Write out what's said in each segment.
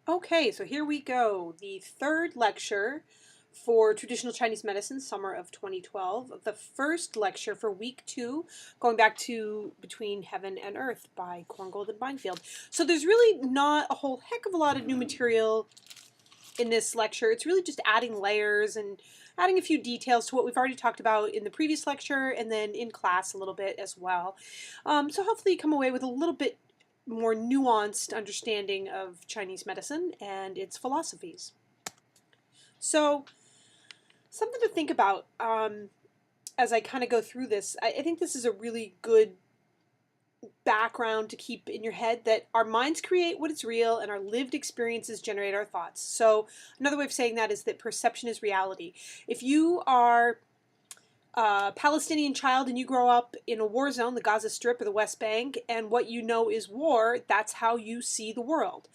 Okay, so here we go. The third lecture for Traditional Chinese Medicine, summer of 2012. The first lecture for week 2, going back to Between Heaven and Earth by Korngold and Beinfield. So there's really not a whole heck of a lot of new material in this lecture. It's really just adding layers and adding a few details to what we've already talked about in the previous lecture and then in class a little bit as well. So hopefully you come away with a little bit more nuanced understanding of Chinese medicine and its philosophies. So something to think about as I kind of go through this. I think this is a really good background to keep in your head, that our minds create what is real and our lived experiences generate our thoughts. So another way of saying that is that perception is reality. If you are a Palestinian child and you grow up in a war zone, the Gaza Strip or the West Bank, and what you know is war, that's how you see the world.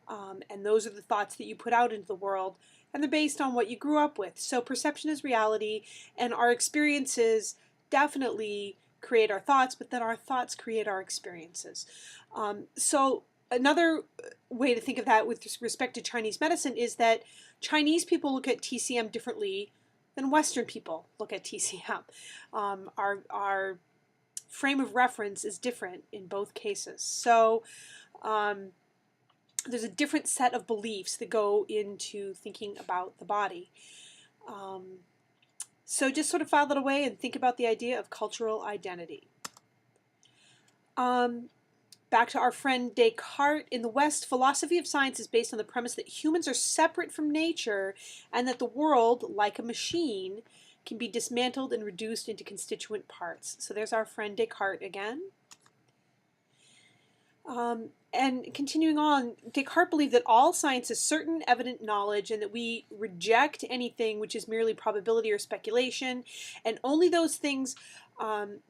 And those are the thoughts that you put out into the world, and they're based on what you grew up with. So perception is reality, and our experiences definitely create our thoughts, but then our thoughts create our experiences. So another way to think of that with respect to Chinese medicine is that Chinese people look at TCM differently than Western people look at TCM. Our frame of reference is different in both cases. So there's a different set of beliefs that go into thinking about the body. So just sort of file that away and think about the idea of cultural identity. Back to our friend Descartes. In the West, philosophy of science is based on the premise that humans are separate from nature and that the world, like a machine, can be dismantled and reduced into constituent parts. So there's our friend Descartes again. And continuing on, Descartes believed that all science is certain, evident knowledge, and that we reject anything which is merely probability or speculation, and only those things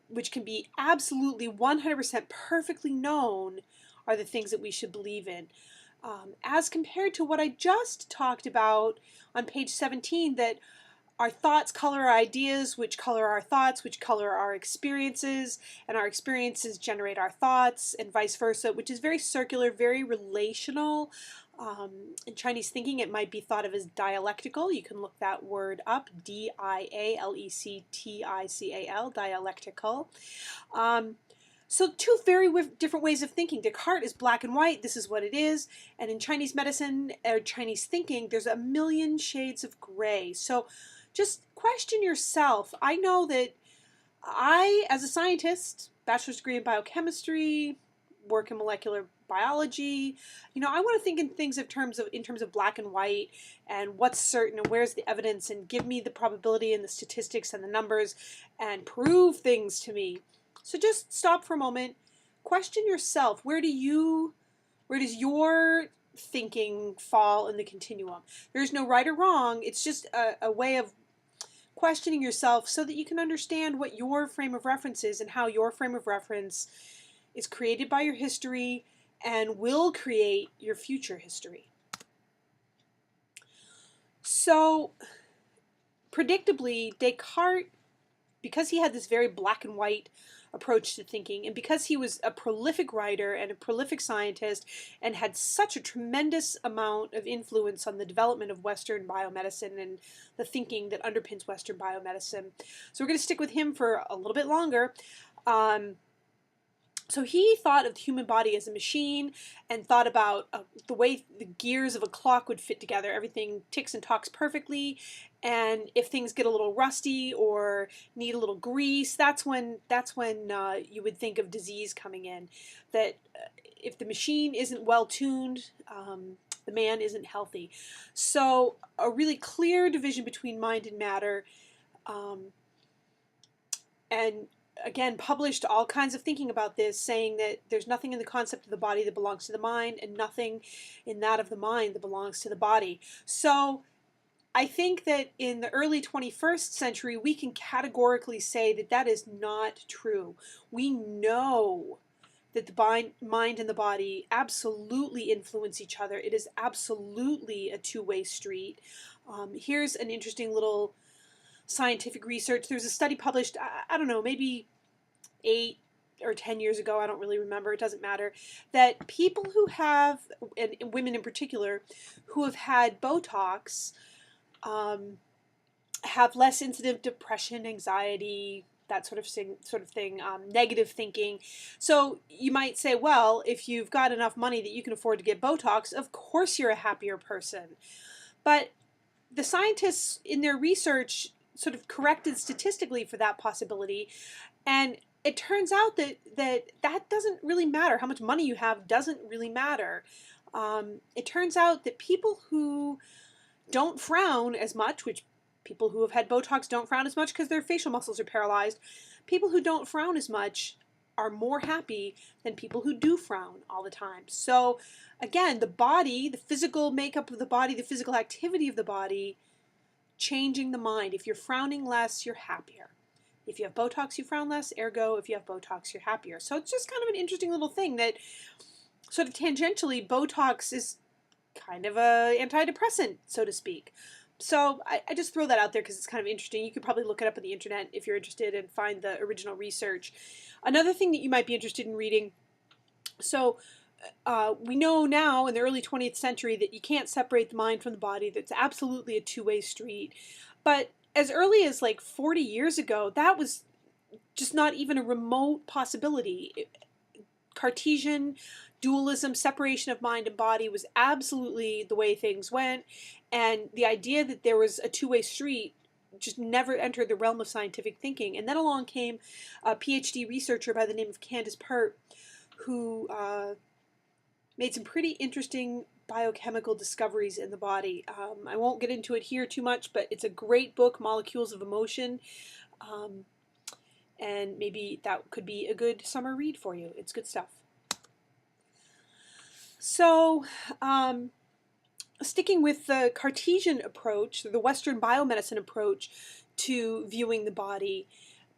which can be absolutely 100% perfectly known are the things that we should believe in. As compared to what I just talked about on page 17, that our thoughts color our ideas, which color our thoughts, which color our experiences, and our experiences generate our thoughts, and vice versa, which is very circular, very relational. In Chinese thinking, it might be thought of as dialectical. You can look that word up, D-I-A-L-E-C-T-I-C-A-L, dialectical. So two very different ways of thinking. Descartes is black and white, this is what it is. And in Chinese medicine or Chinese thinking, there's a million shades of gray. So just question yourself. I know that I, as a scientist, bachelor's degree in biochemistry, work in molecular biology, I want to think in things in terms of black and white and what's certain and where's the evidence, and give me the probability and the statistics and the numbers and prove things to me. So just stop for a moment, question yourself. Where does your thinking fall in the continuum? There's no right or wrong. It's just a way of questioning yourself so that you can understand what your frame of reference is and how your frame of reference is created by your history and will create your future history. So, predictably, Descartes, because he had this very black and white approach to thinking, and because he was a prolific writer and a prolific scientist and had such a tremendous amount of influence on the development of Western biomedicine and the thinking that underpins Western biomedicine. So we're going to stick with him for a little bit longer. So he thought of the human body as a machine and thought about the way the gears of a clock would fit together. Everything ticks and talks perfectly, and if things get a little rusty or need a little grease, that's when you would think of disease coming in. That if the machine isn't well tuned, the man isn't healthy. So a really clear division between mind and matter, and again, published all kinds of thinking about this, saying that there's nothing in the concept of the body that belongs to the mind and nothing in that of the mind that belongs to the body. So I think that in the early 21st century, we can categorically say that that is not true. We know that the mind and the body absolutely influence each other. It is absolutely a two-way street. Here's an interesting little scientific research. There's a study published, I don't know, maybe 8, or 10 years ago, I don't really remember, it doesn't matter, that people who have, and women in particular, who have had Botox have less incident of depression, anxiety, that sort of thing, negative thinking. So you might say, well, if you've got enough money that you can afford to get Botox, of course you're a happier person. But the scientists in their research sort of corrected statistically for that possibility, and it turns out that doesn't really matter. How much money you have doesn't really matter. It turns out that people who don't frown as much, which people who have had Botox don't frown as much because their facial muscles are paralyzed, people who don't frown as much are more happy than people who do frown all the time. So again, the body, the physical makeup of the body, the physical activity of the body, changing the mind. If you're frowning less, you're happier. If you have Botox, you frown less. Ergo, if you have Botox, you're happier. So it's just kind of an interesting little thing that sort of tangentially, Botox is kind of a antidepressant, so to speak. So I just throw that out there because it's kind of interesting. You could probably look it up on the internet if you're interested and find the original research. Another thing that you might be interested in reading, so we know now in the early 20th century that you can't separate the mind from the body. That's absolutely a two-way street. But as early as like 40 years ago, that was just not even a remote possibility. Cartesian dualism, separation of mind and body was absolutely the way things went, and the idea that there was a two-way street just never entered the realm of scientific thinking. And then along came a PhD researcher by the name of Candace Pert, who made some pretty interesting biochemical discoveries in the body. I won't get into it here too much, but it's a great book, Molecules of Emotion, and maybe that could be a good summer read for you. It's good stuff. So, sticking with the Cartesian approach, the Western biomedicine approach to viewing the body,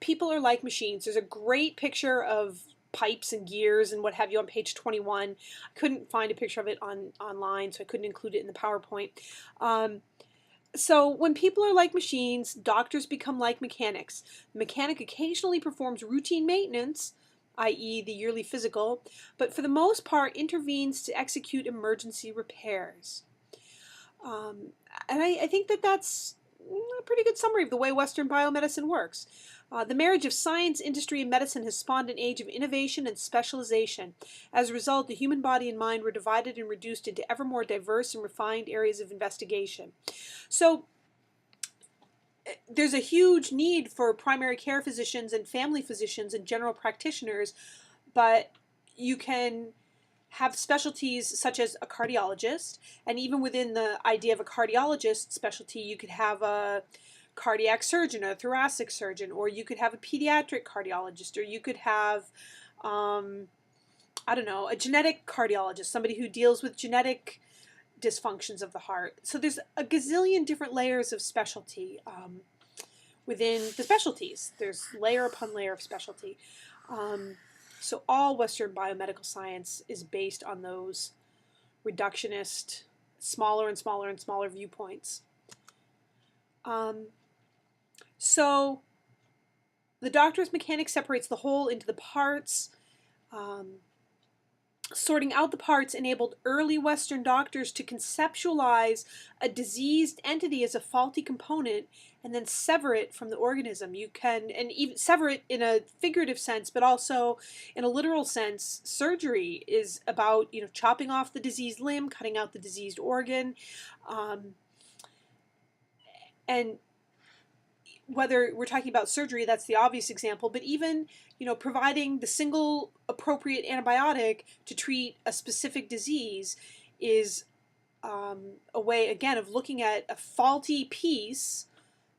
people are like machines. There's a great picture of pipes and gears and what have you on page 21. I couldn't find a picture of it online, so I couldn't include it in the PowerPoint. So when people are like machines, doctors become like mechanics. The mechanic occasionally performs routine maintenance, i.e. the yearly physical, but for the most part intervenes to execute emergency repairs. And I think that that's a pretty good summary of the way Western biomedicine works. The marriage of science, industry, and medicine has spawned an age of innovation and specialization. As a result, the human body and mind were divided and reduced into ever more diverse and refined areas of investigation. So there's a huge need for primary care physicians and family physicians and general practitioners, but you can have specialties such as a cardiologist, and even within the idea of a cardiologist specialty, you could have a cardiac surgeon, a thoracic surgeon, or you could have a pediatric cardiologist, or you could have, I don't know, a genetic cardiologist, somebody who deals with genetic dysfunctions of the heart. So there's a gazillion different layers of specialty within the specialties. There's layer upon layer of specialty. So all Western biomedical science is based on those reductionist, smaller and smaller and smaller viewpoints. So the doctor's mechanic separates the whole into the parts. Sorting out the parts enabled early Western doctors to conceptualize a diseased entity as a faulty component and then sever it from the organism. You can, and even sever it in a figurative sense, but also in a literal sense. Surgery is about, chopping off the diseased limb, cutting out the diseased organ, and whether we're talking about surgery, that's the obvious example, but even, providing the single appropriate antibiotic to treat a specific disease is a way, again, of looking at a faulty piece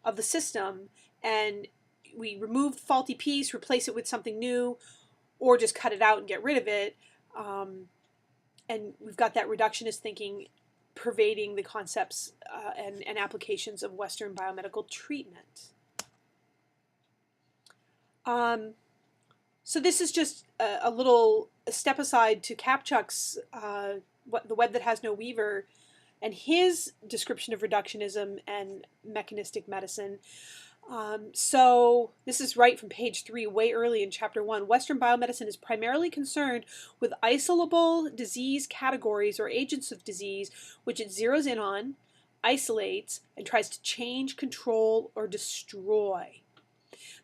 of the system, and we remove the faulty piece, replace it with something new, or just cut it out and get rid of it. And we've got that reductionist thinking pervading the concepts and applications of Western biomedical treatment. So this is just a little step aside to Kapchuk's The Web That Has No Weaver and his description of reductionism and mechanistic medicine. So this is right from page 3, way early in chapter 1. Western biomedicine is primarily concerned with isolable disease categories or agents of disease, which it zeroes in on, isolates, and tries to change, control, or destroy.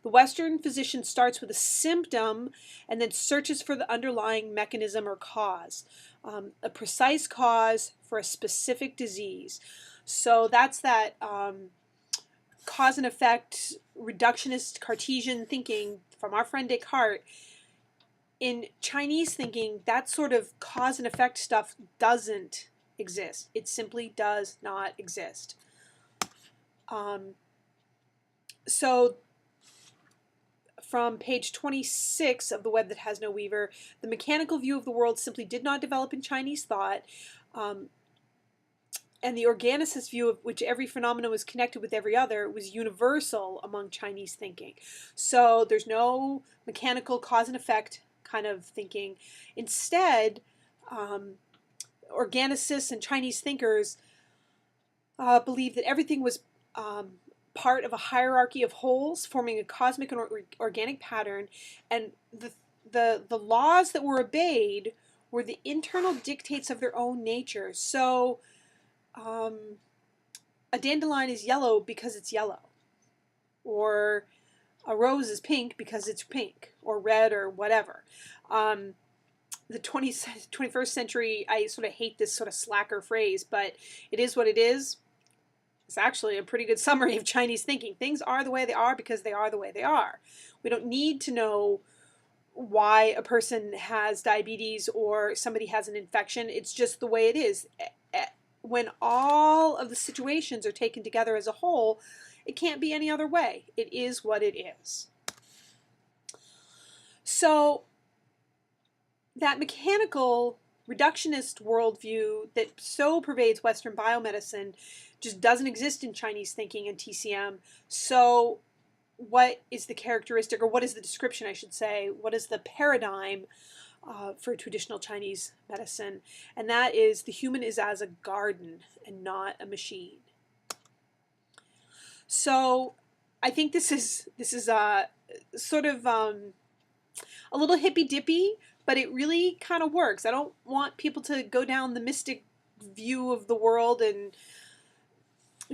The Western physician starts with a symptom and then searches for the underlying mechanism or cause, a precise cause for a specific disease. So that's that cause and effect, reductionist Cartesian thinking from our friend Descartes. In Chinese thinking, that sort of cause and effect stuff doesn't exist. It simply does not exist. So from page 26 of The Web That Has No Weaver, the mechanical view of the world simply did not develop in Chinese thought. And the organicist view of which every phenomenon was connected with every other was universal among Chinese thinking. So there's no mechanical cause and effect kind of thinking. Instead, organicists and Chinese thinkers believed that everything was part of a hierarchy of wholes forming a cosmic and organic pattern, and the laws that were obeyed were the internal dictates of their own nature. So a dandelion is yellow because it's yellow, or a rose is pink because it's pink, or red, or whatever. The 21st century, I sort of hate this sort of slacker phrase, but it is what it is. It's actually a pretty good summary of Chinese thinking. Things are the way they are because they are the way they are. We don't need to know why a person has diabetes or somebody has an infection. It's just the way it is. When all of the situations are taken together as a whole, it can't be any other way. It is what it is. So that mechanical reductionist worldview that so pervades Western biomedicine just doesn't exist in Chinese thinking and TCM. So what is the characteristic, or what is the description, I should say, what is the paradigm for traditional Chinese medicine? And that is the human is as a garden and not a machine. So I think this is sort of a little hippy-dippy, but it really kind of works. I don't want people to go down the mystic view of the world and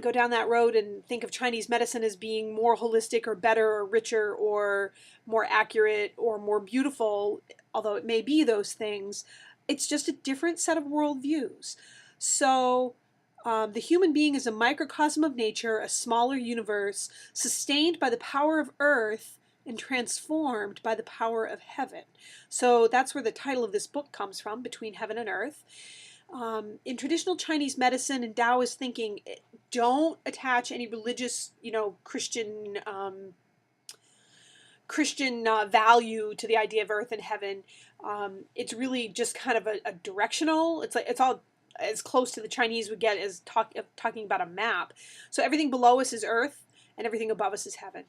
go down that road and think of Chinese medicine as being more holistic or better or richer or more accurate or more beautiful, although it may be those things. It's just a different set of worldviews. So the human being is a microcosm of nature, a smaller universe, sustained by the power of earth and transformed by the power of heaven. So that's where the title of this book comes from, Between Heaven and Earth. In traditional Chinese medicine and Taoist thinking, don't attach any religious, Christian value to the idea of earth and heaven. It's really just kind of a directional. It's all as close to the Chinese would get as talking about a map. So everything below us is earth, and everything above us is heaven,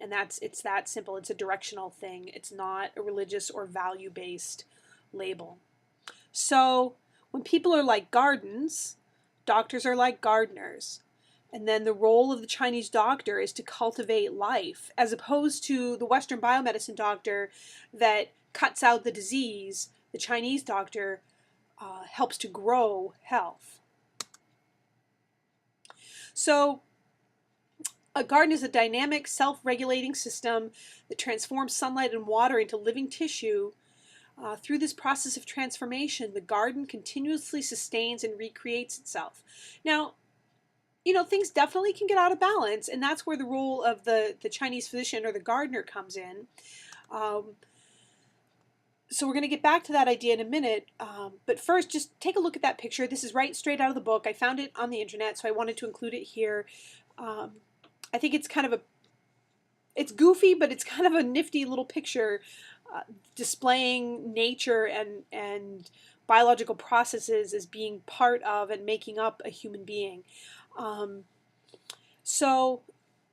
and it's that simple. It's a directional thing. It's not a religious or value-based label. So when people are like gardens, doctors are like gardeners. And then the role of the Chinese doctor is to cultivate life, as opposed to the Western biomedicine doctor that cuts out the disease. The Chinese doctor helps to grow health. So a garden is a dynamic, self-regulating system that transforms sunlight and water into living tissue. Through this process of transformation, the garden continuously sustains and recreates itself. Now, things definitely can get out of balance, and that's where the role of the Chinese physician or the gardener comes in. So we're going to get back to that idea in a minute, but first, just take a look at that picture. This is right straight out of the book. I found it on the internet, so I wanted to include it here. I think it's it's goofy, but it's kind of a nifty little picture displaying nature and biological processes as being part of and making up a human being. So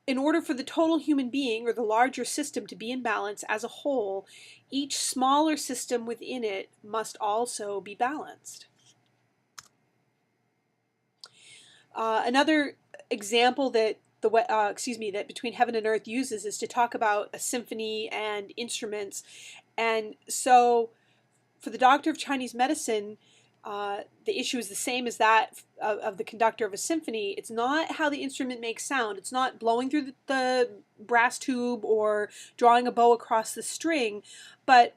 in order for the total human being or the larger system to be in balance as a whole, each smaller system within it must also be balanced. Another example that that Between Heaven and Earth uses is to talk about a symphony and instruments. And so for the doctor of Chinese medicine, the issue is the same as that of the conductor of a symphony. It's not how the instrument makes sound. It's not blowing through the brass tube or drawing a bow across the string, but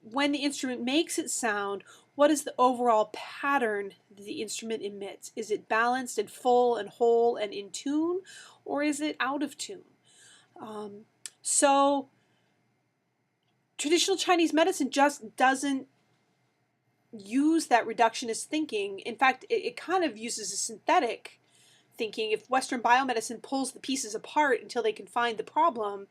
when the instrument makes its sound, what is the overall pattern that the instrument emits? Is it balanced and full and whole and in tune, or is it out of tune? So traditional Chinese medicine just doesn't use that reductionist thinking. In fact, it kind of uses a synthetic thinking. If Western biomedicine pulls the pieces apart until they can find the problem,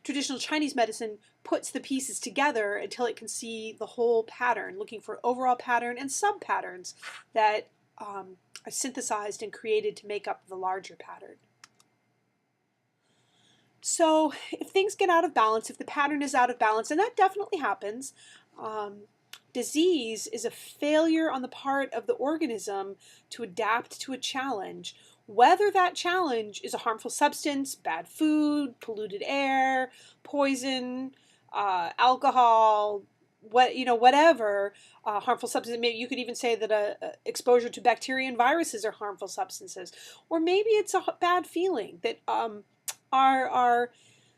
traditional Chinese medicine puts the pieces together until it can see the whole pattern, looking for overall pattern and sub-patterns that are synthesized and created to make up the larger pattern. So if things get out of balance, if the pattern is out of balance, and that definitely happens, disease is a failure on the part of the organism to adapt to a challenge, whether that challenge is a harmful substance, bad food, polluted air, poison, alcohol, whatever harmful substance. Maybe you could even say that exposure to bacteria and viruses are harmful substances, or maybe it's a bad feeling that our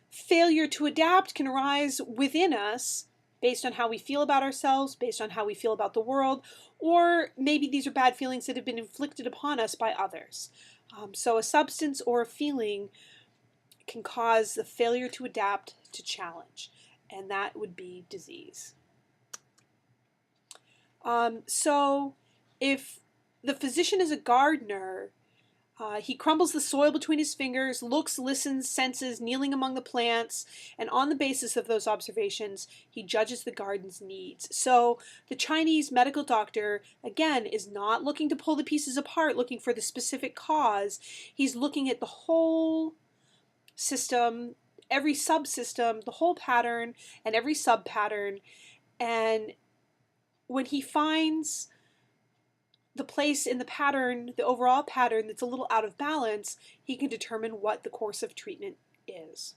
failure to adapt can arise within us based on how we feel about ourselves, based on how we feel about the world, or maybe these are bad feelings that have been inflicted upon us by others. So a substance or a feeling can cause the failure to adapt to challenge, and that would be disease. So if the physician is a gardener, he crumbles the soil between his fingers, looks, listens, senses, kneeling among the plants, and on the basis of those observations, he judges the garden's needs. So the Chinese medical doctor, again, is not looking to pull the pieces apart, looking for the specific cause. He's looking at the whole system, every subsystem, the whole pattern, and every sub-pattern. And when he finds the place in the pattern, the overall pattern that's a little out of balance, he can determine what the course of treatment is.